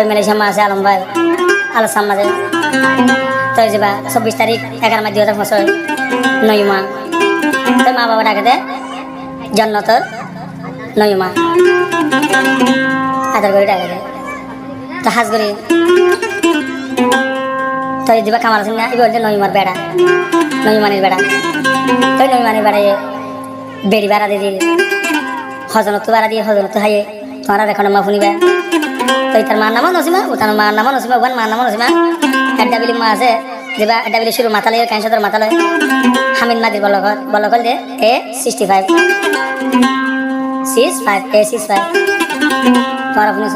Malaysia মা আছে আলম ভাই আলোচনার মাঝে তো যাবা 24 তারিখ 11 মাস 2005 9 মা তো মা বাবা ডাকে দে জন্নতর 9 মা আদর করে ডাকে দে তো হাজ করি তো যাবা কামাল আছে না এবার 9 মার বেড়া 9 মানের বেড়া তো 9 মানের বেড়া বেড়ি বাড়া দিয়ে হজনত বাড়া দিয়ে হজনত হাইয়ে তোমারা দেখো না মা শুনিবা তো তার মার নামও নসিমা ও তার মার নামও নসিমা ওখান মার নামও নসিমা একটা বিলি মা আছে যেবা একটা বিলি শুরু মাথা লয় ক্যান্সার মাথা লয় হামিদ মাদির বলকল দে A65 65 A65 তোরা শুনিস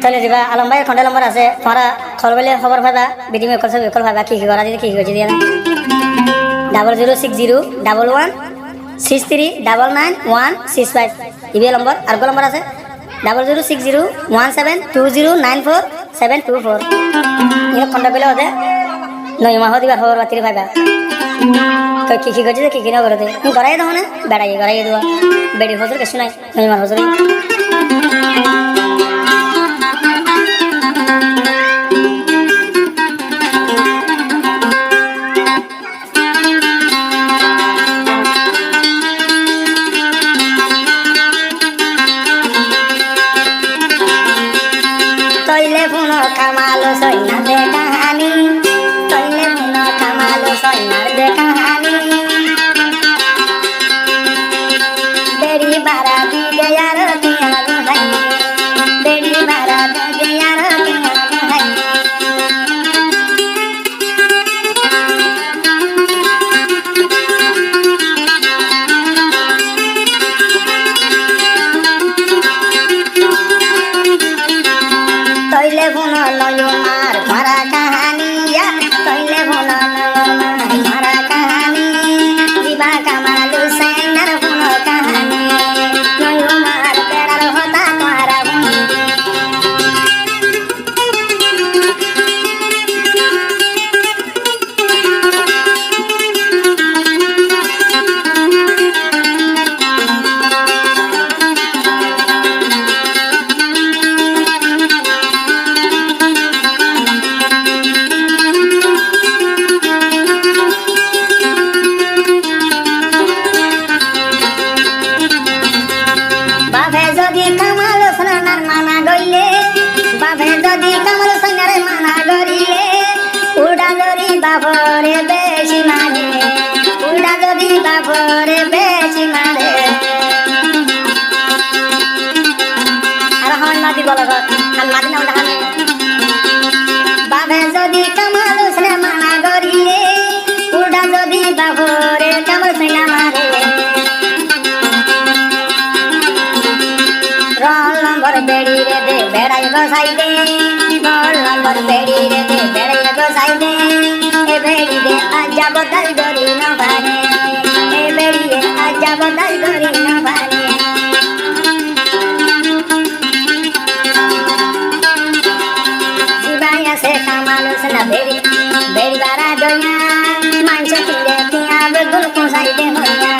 তাহলে দিবা আলম ভাইয়ের খন্ডা নম্বর আছে তোমরা খবর বলে খবর পাবা বিডিমে কল সব কল পাবা কি কি করা দিতে কি হয়েছে দিয়ে 00601163999165 ইবিএল নম্বর আর কল নম্বর আছে 006017209474 এই খন্ডা বলে ওদের 9 মাহ দিবা খবর বাতিল পাবা তো কি কি করছে কি কি না করতে করাই দাও না বেড়াই দেওয়া বেড়ি হজুর কিছু নাই 9 মাস হজুর কামালো সৈনার দে কাহানি তৈলে পুন কামালো সৈনার দে কাহানি বেড়ি বারা দি দেয়ার কিয়া গুহাই বেড়ি বারা দি দেয়ার কিয়া গুহাই তৈলে পুন নয়মার মারা কাহানিয়া তৈলে পুন নয়মার মারা কাহানি দিবা কামালু সেনার পুন কাহানি নয়মার বেড়ার হতা মারা যদি কামাল সোনার মানা গইলে বাপে যদি কামাল সোনার মানা গরিলে উড়া যদি বাপরে বেশি মারে উড়া যদি বাপরে বেশি মারে আর হন মাদি বলো হান মাদি না ওটা হানে বাপে যদি কামাল সোনার মানা গরিলে উড়া যদি বাপরে কামাল সোনা মারে roll number beड़ी रे दे बेड़ाई गोसाई दे roll number beड़ी रे दे बेड़ाई गोसाई दे ए बेड़ी दे आजा बदल गोरी न बाने ए बेड़ी दे आजा बदल गोरी न बाने शिवाया से कमालो से ना बेड़ी बेड़ी बारा दोया मांझे तिरे तिया बेगुल गोसाई दे होया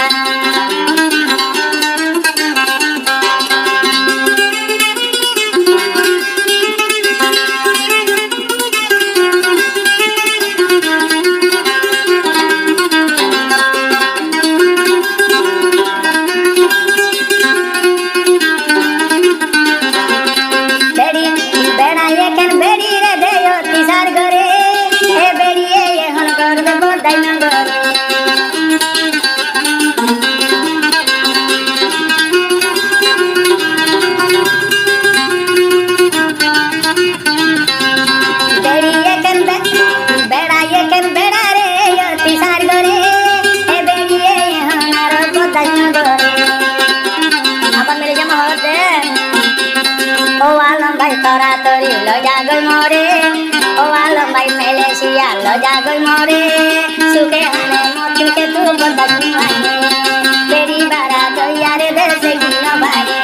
জাগই মরে সুখে হানে মতিকে তু বদাস মানে বেড়ি বাড়া দইয়ারে দেশে গিন বাড়ে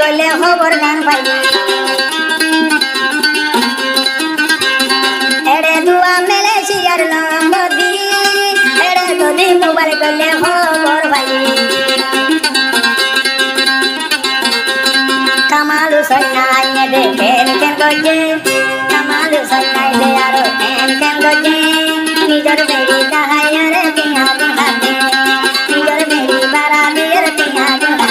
গলে খবর গান পাইবে এড়ে দুয়া মেলেছিয়ার নম্বদি এড়ে যদি মোবাইল গলে খবর পাইবে কামালু সন্ন্যাই দে কেন কেন গজে কামালু সন্ন্যাই দে আরো কেন কেন গজে নিজর বেড়ি দাহাইরে টিহা হাতে নিজর বেড়ি বাড়া দিয়ে টিহা হাতে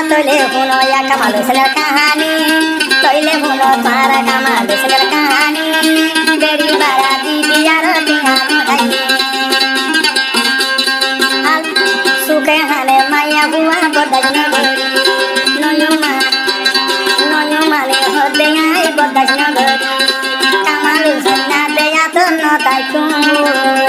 तोले हुनो या कमाल सलर कहानी तोले हुनो तारा कमाल सलर कहानी बेड़ी बारा दीदी यार तिहानो है हाल सुखे हाने माया बुआ बदज न गोरी नोयु माने हो दे आई बदज न गोरी कमाल सन्ना दे या तो न ताई